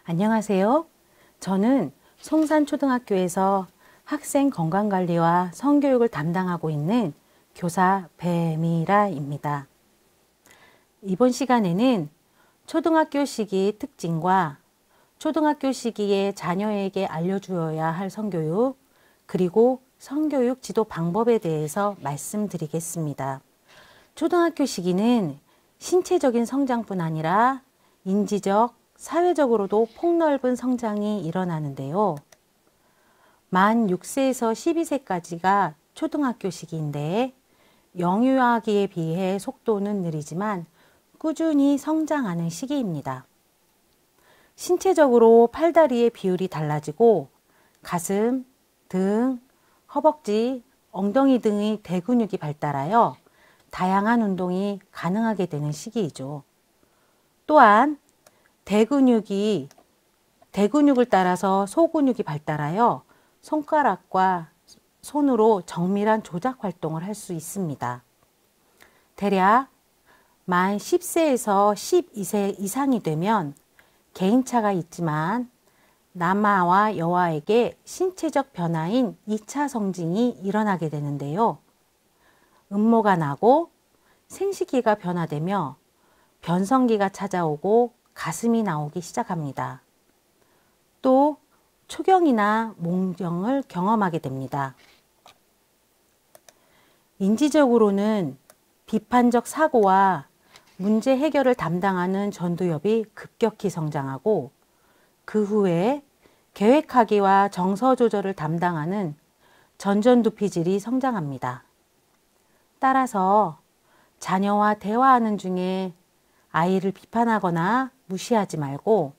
안녕하세요. 저는 송산초등학교에서 학생 건강관리와 성교육을 담당하고 있는 교사 배미라입니다. 이번 시간에는 초등학교 시기 특징과 초등학교 시기에 자녀에게 알려주어야 할 성교육, 그리고 성교육 지도 방법에 대해서 말씀드리겠습니다. 초등학교 시기는 신체적인 성장뿐 아니라 인지적, 사회적으로도 폭넓은 성장이 일어나는데요. 만 6세에서 12세까지가 초등학교 시기인데 영유아기에 비해 속도는 느리지만 꾸준히 성장하는 시기입니다. 신체적으로 팔다리의 비율이 달라지고 가슴, 등, 허벅지, 엉덩이 등의 대근육이 발달하여 다양한 운동이 가능하게 되는 시기이죠. 또한 대근육을 따라서 소근육이 발달하여 손가락과 손으로 정밀한 조작 활동을 할 수 있습니다. 대략 만 10세에서 12세 이상이 되면 개인차가 있지만 남아와 여아에게 신체적 변화인 2차 성징이 일어나게 되는데요. 음모가 나고 생식기가 변화되며 변성기가 찾아오고 가슴이 나오기 시작합니다. 또 초경이나 몽경을 경험하게 됩니다. 인지적으로는 비판적 사고와 문제 해결을 담당하는 전두엽이 급격히 성장하고 그 후에 계획하기와 정서 조절을 담당하는 전전두피질이 성장합니다. 따라서 자녀와 대화하는 중에 아이를 비판하거나 무시하지 말고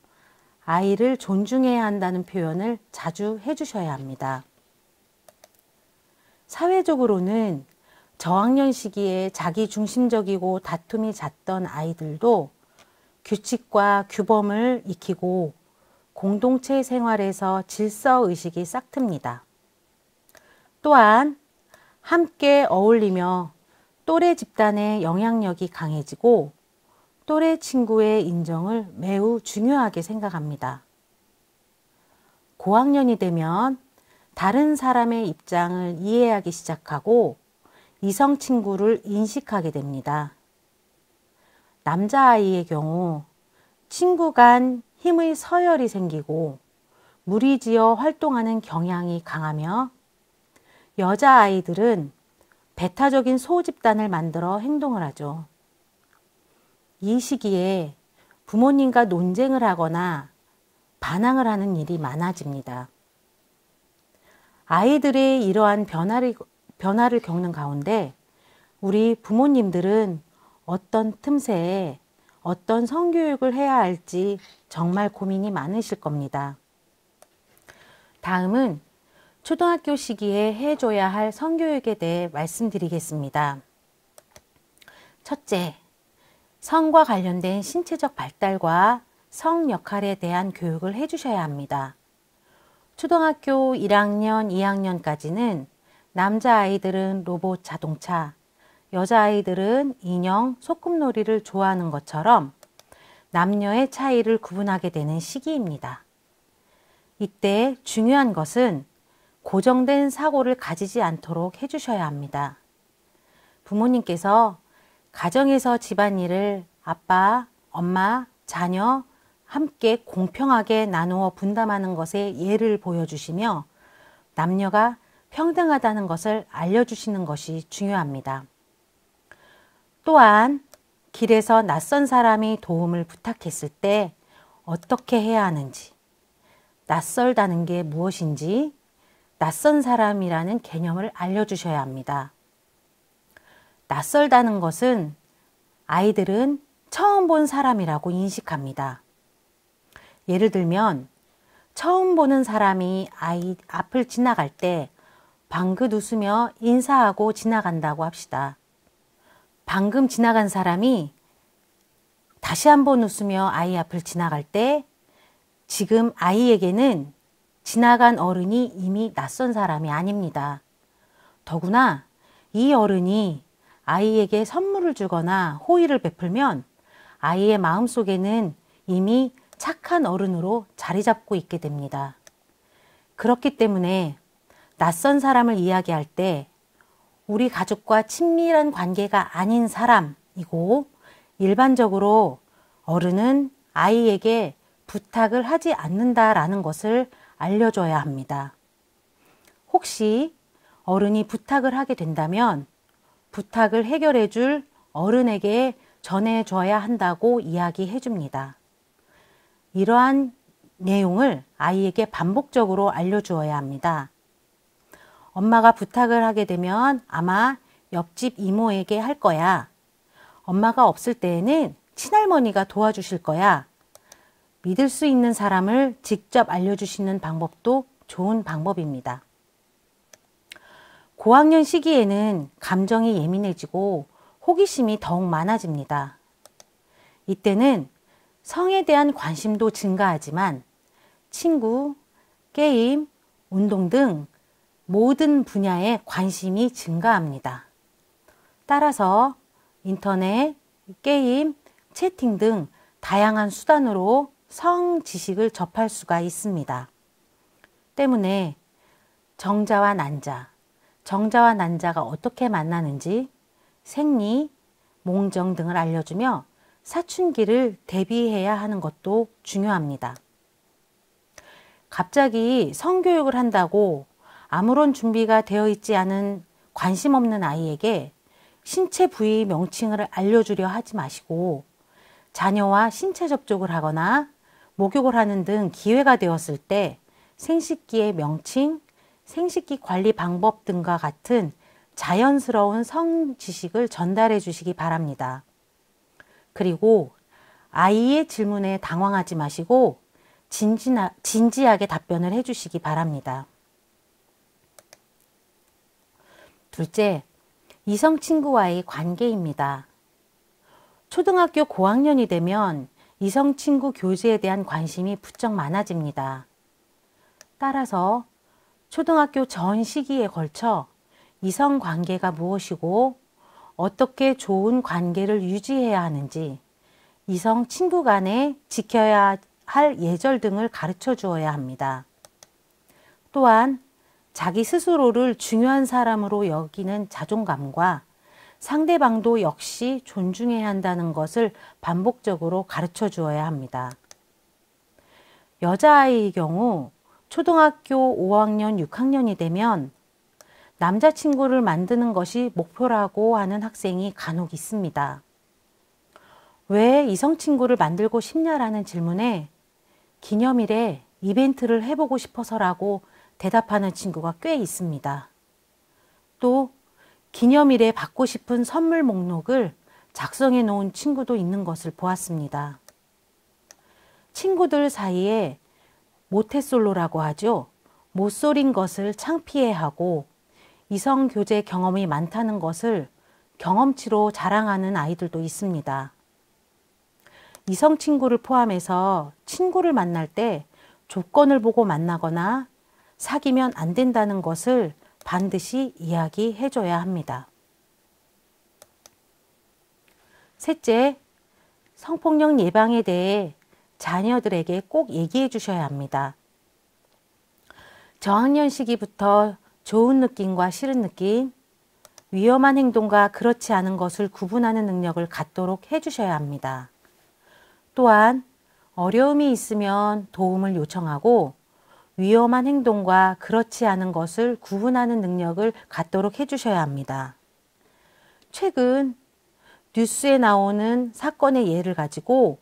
아이를 존중해야 한다는 표현을 자주 해주셔야 합니다. 사회적으로는 저학년 시기에 자기중심적이고 다툼이 잦던 아이들도 규칙과 규범을 익히고 공동체 생활에서 질서의식이 싹틉니다. 또한 함께 어울리며 또래 집단의 영향력이 강해지고 또래 친구의 인정을 매우 중요하게 생각합니다. 고학년이 되면 다른 사람의 입장을 이해하기 시작하고 이성 친구를 인식하게 됩니다. 남자아이의 경우 친구 간 힘의 서열이 생기고 무리지어 활동하는 경향이 강하며 여자아이들은 배타적인 소집단을 만들어 행동을 하죠. 이 시기에 부모님과 논쟁을 하거나 반항을 하는 일이 많아집니다. 아이들의 이러한 변화를 겪는 가운데 우리 부모님들은 어떤 틈새에 어떤 성교육을 해야 할지 정말 고민이 많으실 겁니다. 다음은 초등학교 시기에 해줘야 할 성교육에 대해 말씀드리겠습니다. 첫째, 성과 관련된 신체적 발달과 성 역할에 대한 교육을 해주셔야 합니다. 초등학교 1학년, 2학년까지는 남자아이들은 로봇 자동차, 여자아이들은 인형, 소꿉놀이를 좋아하는 것처럼 남녀의 차이를 구분하게 되는 시기입니다. 이때 중요한 것은 고정된 사고를 가지지 않도록 해주셔야 합니다. 부모님께서 가정에서 집안일을 아빠, 엄마, 자녀 함께 공평하게 나누어 분담하는 것에 예를 보여주시며 남녀가 평등하다는 것을 알려주시는 것이 중요합니다. 또한 길에서 낯선 사람이 도움을 부탁했을 때 어떻게 해야 하는지, 낯설다는 게 무엇인지, 낯선 사람이라는 개념을 알려주셔야 합니다. 낯설다는 것은 아이들은 처음 본 사람이라고 인식합니다. 예를 들면 처음 보는 사람이 아이 앞을 지나갈 때 방긋 웃으며 인사하고 지나간다고 합시다. 방금 지나간 사람이 다시 한번 웃으며 아이 앞을 지나갈 때 지금 아이에게는 지나간 어른이 이미 낯선 사람이 아닙니다. 더구나 이 어른이 아이에게 선물을 주거나 호의를 베풀면 아이의 마음속에는 이미 착한 어른으로 자리 잡고 있게 됩니다. 그렇기 때문에 낯선 사람을 이야기할 때 우리 가족과 친밀한 관계가 아닌 사람이고 일반적으로 어른은 아이에게 부탁을 하지 않는다라는 것을 알려줘야 합니다. 혹시 어른이 부탁을 하게 된다면 부탁을 해결해 줄 어른에게 전해줘야 한다고 이야기해 줍니다. 이러한 내용을 아이에게 반복적으로 알려주어야 합니다. 엄마가 부탁을 하게 되면 아마 옆집 이모에게 할 거야. 엄마가 없을 때에는 친할머니가 도와주실 거야. 믿을 수 있는 사람을 직접 알려주시는 방법도 좋은 방법입니다. 고학년 시기에는 감정이 예민해지고 호기심이 더욱 많아집니다. 이때는 성에 대한 관심도 증가하지만 친구, 게임, 운동 등 모든 분야에 관심이 증가합니다. 따라서 인터넷, 게임, 채팅 등 다양한 수단으로 성 지식을 접할 수가 있습니다. 때문에 정자와 난자가 어떻게 만나는지 생리, 몽정 등을 알려주며 사춘기를 대비해야 하는 것도 중요합니다. 갑자기 성교육을 한다고 아무런 준비가 되어 있지 않은 관심 없는 아이에게 신체 부위 명칭을 알려주려 하지 마시고 자녀와 신체 접촉을 하거나 목욕을 하는 등 기회가 되었을 때 생식기의 명칭, 생식기 관리 방법 등과 같은 자연스러운 성 지식을 전달해 주시기 바랍니다. 그리고 아이의 질문에 당황하지 마시고 진지하게 답변을 해 주시기 바랍니다. 둘째, 이성 친구와의 관계입니다. 초등학교 고학년이 되면 이성 친구 교제에 대한 관심이 부쩍 많아집니다. 따라서 초등학교 전 시기에 걸쳐 이성 관계가 무엇이고 어떻게 좋은 관계를 유지해야 하는지 이성 친구 간에 지켜야 할 예절 등을 가르쳐 주어야 합니다. 또한 자기 스스로를 중요한 사람으로 여기는 자존감과 상대방도 역시 존중해야 한다는 것을 반복적으로 가르쳐 주어야 합니다. 여자아이의 경우 초등학교 5학년, 6학년이 되면 남자친구를 만드는 것이 목표라고 하는 학생이 간혹 있습니다. 왜 이성친구를 만들고 싶냐라는 질문에 기념일에 이벤트를 해보고 싶어서라고 대답하는 친구가 꽤 있습니다. 또 기념일에 받고 싶은 선물 목록을 작성해 놓은 친구도 있는 것을 보았습니다. 친구들 사이에 모태솔로라고 하죠. 모쏠인 것을 창피해하고 이성 교제 경험이 많다는 것을 경험치로 자랑하는 아이들도 있습니다. 이성 친구를 포함해서 친구를 만날 때 조건을 보고 만나거나 사귀면 안 된다는 것을 반드시 이야기해 줘야 합니다. 셋째, 성폭력 예방에 대해 자녀들에게 꼭 얘기해 주셔야 합니다. 저학년 시기부터 좋은 느낌과 싫은 느낌, 위험한 행동과 그렇지 않은 것을 구분하는 능력을 갖도록 해 주셔야 합니다. 또한 어려움이 있으면 도움을 요청하고 위험한 행동과 그렇지 않은 것을 구분하는 능력을 갖도록 해주셔야 합니다. 최근 뉴스에 나오는 사건의 예를 가지고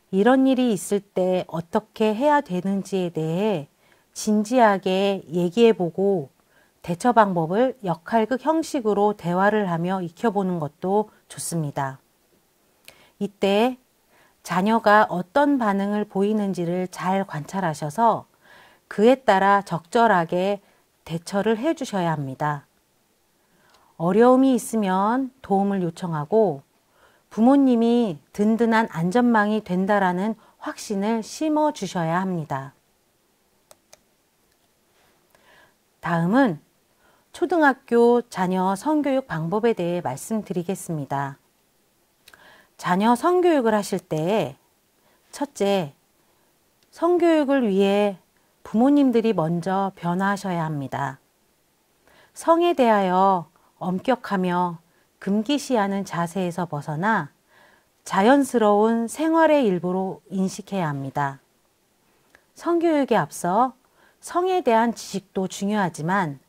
이런 일이 있을 때 어떻게 해야 되는지에 대해 진지하게 얘기해보고 대처 방법을 역할극 형식으로 대화를 하며 익혀보는 것도 좋습니다. 이때 자녀가 어떤 반응을 보이는지를 잘 관찰하셔서 그에 따라 적절하게 대처를 해 주셔야 합니다. 어려움이 있으면 도움을 요청하고 부모님이 든든한 안전망이 된다라는 확신을 심어 주셔야 합니다. 다음은 초등학교 자녀 성교육 방법에 대해 말씀드리겠습니다. 자녀 성교육을 하실 때 첫째, 성교육을 위해 부모님들이 먼저 변화하셔야 합니다. 성에 대하여 엄격하며 금기시하는 자세에서 벗어나 자연스러운 생활의 일부로 인식해야 합니다. 성교육에 앞서 성에 대한 지식도 중요하지만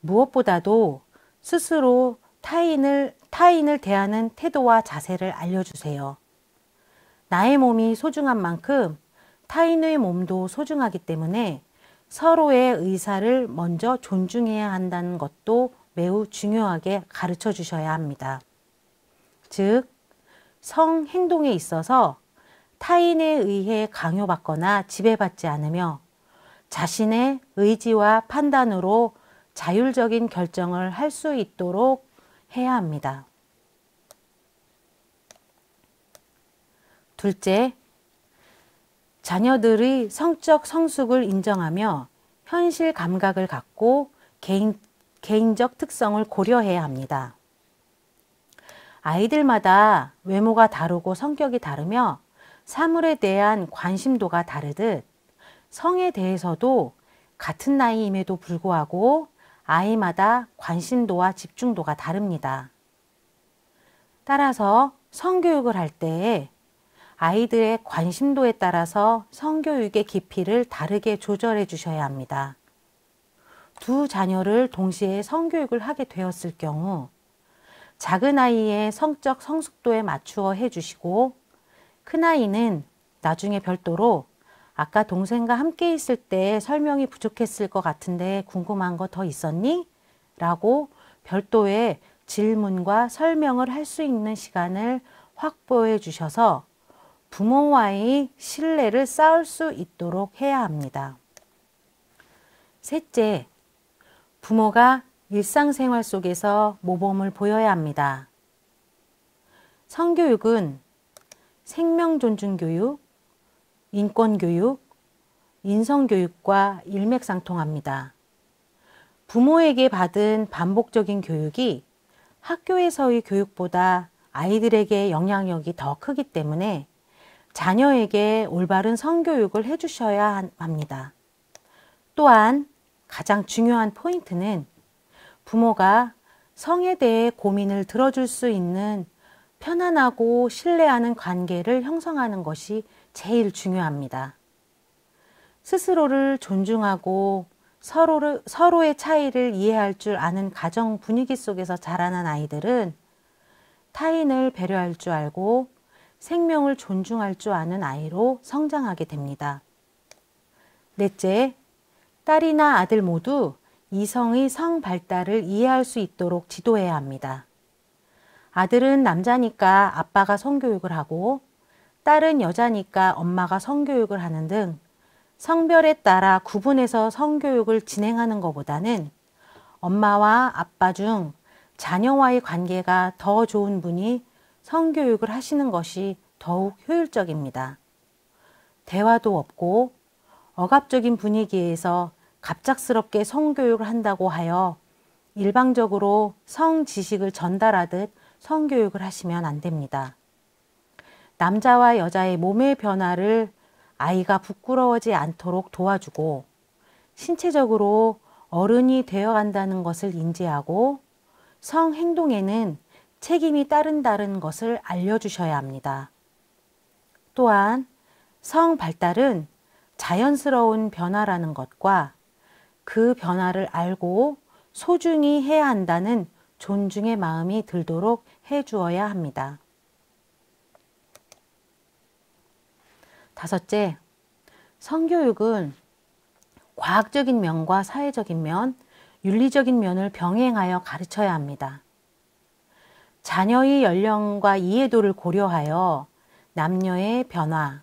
무엇보다도 스스로 타인을 대하는 태도와 자세를 알려주세요. 나의 몸이 소중한 만큼 타인의 몸도 소중하기 때문에 서로의 의사를 먼저 존중해야 한다는 것도 매우 중요하게 가르쳐 주셔야 합니다. 즉, 성 행동에 있어서 타인에 의해 강요받거나 지배받지 않으며 자신의 의지와 판단으로 자율적인 결정을 할 수 있도록 해야 합니다. 둘째, 자녀들의 성적 성숙을 인정하며 현실 감각을 갖고 개인적 특성을 고려해야 합니다. 아이들마다 외모가 다르고 성격이 다르며 사물에 대한 관심도가 다르듯 성에 대해서도 같은 나이임에도 불구하고 아이마다 관심도와 집중도가 다릅니다. 따라서 성교육을 할 때 아이들의 관심도에 따라서 성교육의 깊이를 다르게 조절해 주셔야 합니다. 두 자녀를 동시에 성교육을 하게 되었을 경우 작은 아이의 성적 성숙도에 맞추어 해주시고 큰아이는 나중에 별도로 아까 동생과 함께 있을 때 설명이 부족했을 것 같은데 궁금한 거 더 있었니? 라고 별도의 질문과 설명을 할 수 있는 시간을 확보해 주셔서 부모와의 신뢰를 쌓을 수 있도록 해야 합니다. 셋째, 부모가 일상생활 속에서 모범을 보여야 합니다. 성교육은 생명존중교육, 인권교육, 인성교육과 일맥상통합니다. 부모에게 받은 반복적인 교육이 학교에서의 교육보다 아이들에게 영향력이 더 크기 때문에 자녀에게 올바른 성교육을 해주셔야 합니다. 또한 가장 중요한 포인트는 부모가 성에 대해 고민을 들어줄 수 있는 편안하고 신뢰하는 관계를 형성하는 것이 제일 중요합니다. 스스로를 존중하고 서로의 차이를 이해할 줄 아는 가정 분위기 속에서 자라난 아이들은 타인을 배려할 줄 알고 생명을 존중할 줄 아는 아이로 성장하게 됩니다. 넷째, 딸이나 아들 모두 이성의 성 발달을 이해할 수 있도록 지도해야 합니다. 아들은 남자니까 아빠가 성교육을 하고 딸은 여자니까 엄마가 성교육을 하는 등 성별에 따라 구분해서 성교육을 진행하는 것보다는 엄마와 아빠 중 자녀와의 관계가 더 좋은 분이 성교육을 하시는 것이 더욱 효율적입니다. 대화도 없고 억압적인 분위기에서 갑작스럽게 성교육을 한다고 하여 일방적으로 성 지식을 전달하듯 성교육을 하시면 안 됩니다. 남자와 여자의 몸의 변화를 아이가 부끄러워하지 않도록 도와주고 신체적으로 어른이 되어간다는 것을 인지하고 성 행동에는 책임이 따른다는 것을 알려주셔야 합니다. 또한 성 발달은 자연스러운 변화라는 것과 그 변화를 알고 소중히 해야 한다는 존중의 마음이 들도록 해주어야 합니다. 다섯째, 성교육은 과학적인 면과 사회적인 면, 윤리적인 면을 병행하여 가르쳐야 합니다. 자녀의 연령과 이해도를 고려하여 남녀의 변화,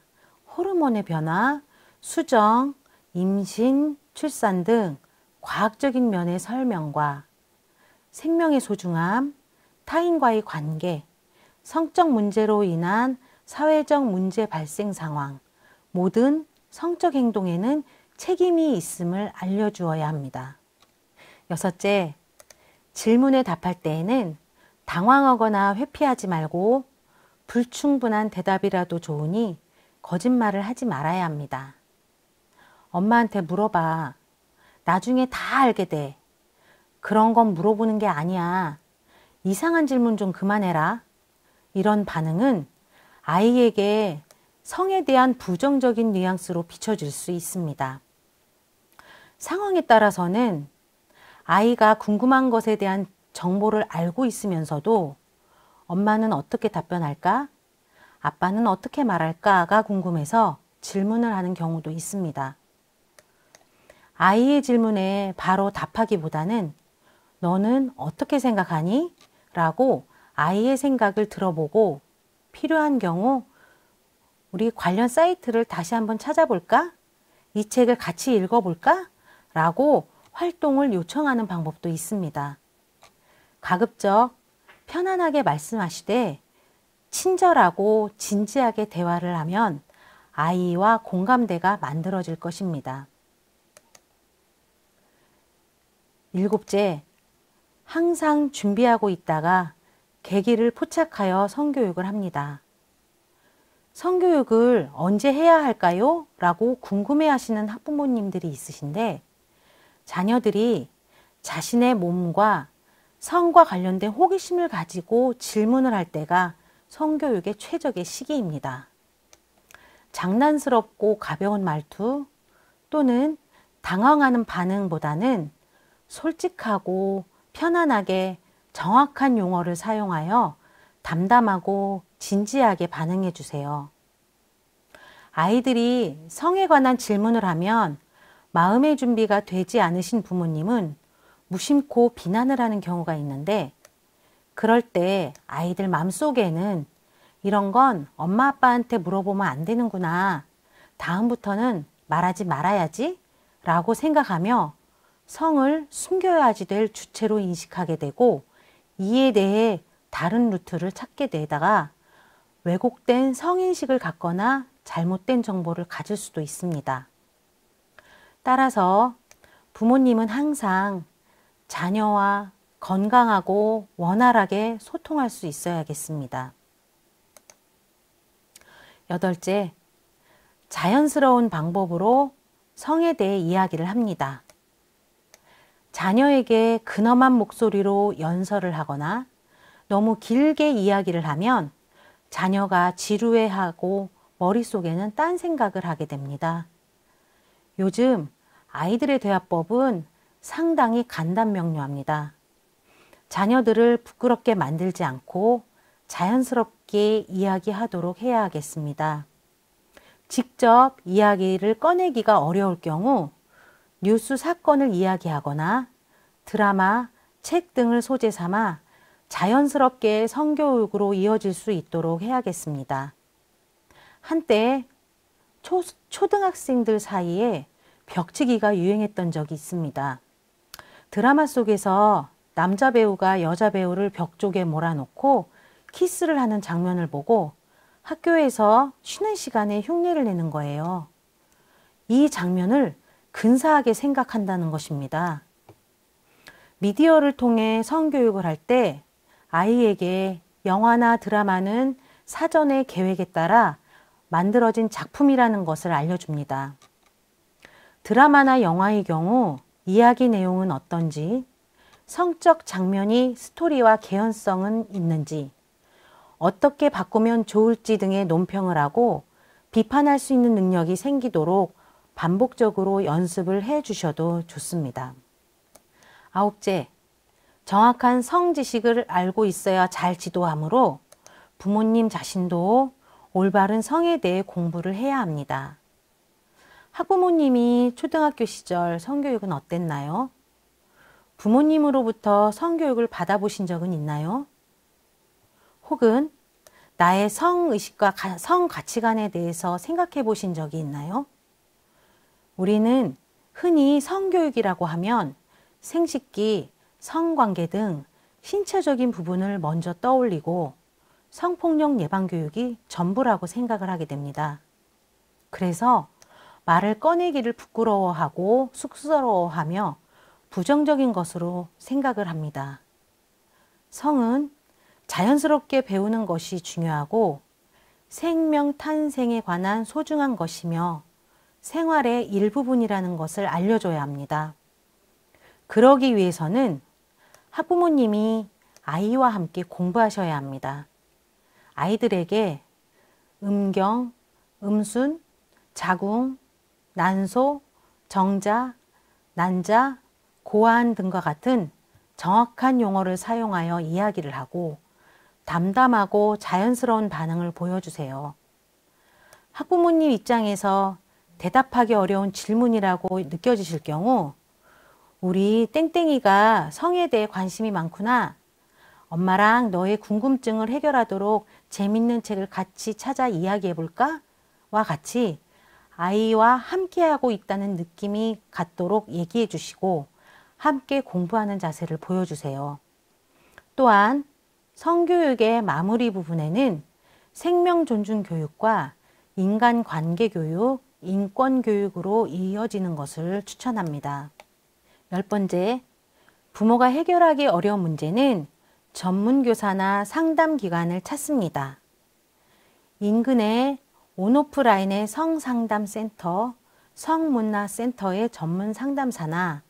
호르몬의 변화, 수정, 임신, 출산 등 과학적인 면의 설명과 생명의 소중함, 타인과의 관계, 성적 문제로 인한 사회적 문제 발생 상황, 모든 성적 행동에는 책임이 있음을 알려주어야 합니다. 여섯째, 질문에 답할 때에는 당황하거나 회피하지 말고 불충분한 대답이라도 좋으니 거짓말을 하지 말아야 합니다. 엄마한테 물어봐. 나중에 다 알게 돼. 그런 건 물어보는 게 아니야. 이상한 질문 좀 그만해라. 이런 반응은 아이에게 성에 대한 부정적인 뉘앙스로 비춰질 수 있습니다. 상황에 따라서는 아이가 궁금한 것에 대한 정보를 알고 있으면서도 엄마는 어떻게 답변할까? 아빠는 어떻게 말할까가 궁금해서 질문을 하는 경우도 있습니다. 아이의 질문에 바로 답하기보다는 너는 어떻게 생각하니? 라고 아이의 생각을 들어보고 필요한 경우 우리 관련 사이트를 다시 한번 찾아볼까? 이 책을 같이 읽어볼까? 라고 활동을 요청하는 방법도 있습니다. 가급적 편안하게 말씀하시되 친절하고 진지하게 대화를 하면 아이와 공감대가 만들어질 것입니다. 7째, 항상 준비하고 있다가 계기를 포착하여 성교육을 합니다. 성교육을 언제 해야 할까요? 라고 궁금해 하시는 학부모님들이 있으신데 자녀들이 자신의 몸과 성과 관련된 호기심을 가지고 질문을 할 때가 성교육의 최적의 시기입니다. 장난스럽고 가벼운 말투 또는 당황하는 반응보다는 솔직하고 편안하게 정확한 용어를 사용하여 담담하고 진지하게 반응해 주세요. 아이들이 성에 관한 질문을 하면 마음의 준비가 되지 않으신 부모님은 무심코 비난을 하는 경우가 있는데 그럴 때 아이들 마음속에는 이런 건 엄마 아빠한테 물어보면 안 되는구나. 다음부터는 말하지 말아야지 라고 생각하며 성을 숨겨야지 될 주체로 인식하게 되고 이에 대해 다른 루트를 찾게 되다가 왜곡된 성인식을 갖거나 잘못된 정보를 가질 수도 있습니다. 따라서 부모님은 항상 자녀와 건강하고 원활하게 소통할 수 있어야겠습니다. 8째, 자연스러운 방법으로 성에 대해 이야기를 합니다. 자녀에게 근엄한 목소리로 연설을 하거나 너무 길게 이야기를 하면 자녀가 지루해하고 머릿속에는 딴 생각을 하게 됩니다. 요즘 아이들의 대화법은 상당히 간단명료합니다. 자녀들을 부끄럽게 만들지 않고 자연스럽게 이야기하도록 해야 하겠습니다. 직접 이야기를 꺼내기가 어려울 경우 뉴스 사건을 이야기하거나 드라마, 책 등을 소재 삼아 자연스럽게 성교육으로 이어질 수 있도록 해야겠습니다. 한때 초등학생들 사이에 벽치기가 유행했던 적이 있습니다. 드라마 속에서 남자 배우가 여자 배우를 벽 쪽에 몰아놓고 키스를 하는 장면을 보고 학교에서 쉬는 시간에 흉내를 내는 거예요. 이 장면을 근사하게 생각한다는 것입니다. 미디어를 통해 성교육을 할 때 아이에게 영화나 드라마는 사전의 계획에 따라 만들어진 작품이라는 것을 알려줍니다. 드라마나 영화의 경우 이야기 내용은 어떤지, 성적 장면이 스토리와 개연성은 있는지, 어떻게 바꾸면 좋을지 등의 논평을 하고 비판할 수 있는 능력이 생기도록 반복적으로 연습을 해 주셔도 좋습니다. 9째, 정확한 성 지식을 알고 있어야 잘 지도하므로 부모님 자신도 올바른 성에 대해 공부를 해야 합니다. 학부모님이 초등학교 시절 성교육은 어땠나요? 부모님으로부터 성교육을 받아보신 적은 있나요? 혹은 나의 성의식과 성 가치관에 대해서 생각해 보신 적이 있나요? 우리는 흔히 성교육이라고 하면 생식기, 성관계 등 신체적인 부분을 먼저 떠올리고 성폭력 예방교육이 전부라고 생각을 하게 됩니다. 그래서 말을 꺼내기를 부끄러워하고 쑥스러워하며 부정적인 것으로 생각을 합니다. 성은 자연스럽게 배우는 것이 중요하고 생명 탄생에 관한 소중한 것이며 생활의 일부분이라는 것을 알려줘야 합니다. 그러기 위해서는 학부모님이 아이와 함께 공부하셔야 합니다. 아이들에게 음경, 음순, 자궁, 난소, 정자, 난자, 고안 등과 같은 정확한 용어를 사용하여 이야기를 하고 담담하고 자연스러운 반응을 보여주세요. 학부모님 입장에서 대답하기 어려운 질문이라고 느껴지실 경우 우리 땡땡이가 성에 대해 관심이 많구나. 엄마랑 너의 궁금증을 해결하도록 재밌는 책을 같이 찾아 이야기해볼까? 와 같이 아이와 함께하고 있다는 느낌이 갖도록 얘기해 주시고 함께 공부하는 자세를 보여주세요. 또한 성교육의 마무리 부분에는 생명 존중 교육과 인간관계 교육, 인권 교육으로 이어지는 것을 추천합니다. 10번째, 부모가 해결하기 어려운 문제는 전문교사나 상담기관을 찾습니다. 인근의 온오프라인의 성상담센터, 성문화센터의 전문 상담사나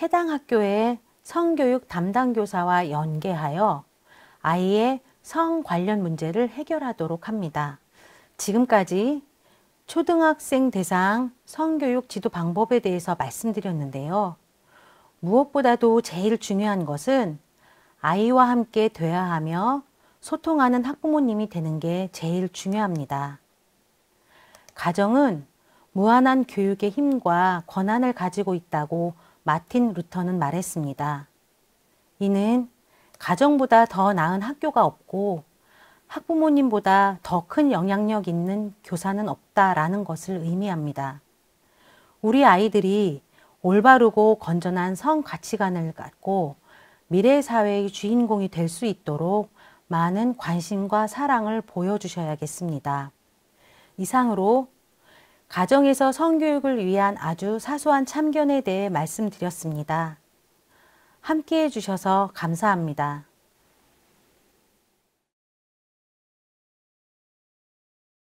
해당 학교의 성교육 담당교사와 연계하여 아이의 성 관련 문제를 해결하도록 합니다. 지금까지 초등학생 대상 성교육 지도 방법에 대해서 말씀드렸는데요. 무엇보다도 제일 중요한 것은 아이와 함께 대화하며 소통하는 학부모님이 되는 게 제일 중요합니다. 가정은 무한한 교육의 힘과 권한을 가지고 있다고 마틴 루터는 말했습니다. 이는 가정보다 더 나은 학교가 없고 학부모님보다 더 큰 영향력 있는 교사는 없다라는 것을 의미합니다. 우리 아이들이 올바르고 건전한 성 가치관을 갖고 미래 사회의 주인공이 될 수 있도록 많은 관심과 사랑을 보여주셔야겠습니다. 이상으로 가정에서 성교육을 위한 아주 사소한 참견에 대해 말씀드렸습니다. 함께해 주셔서 감사합니다.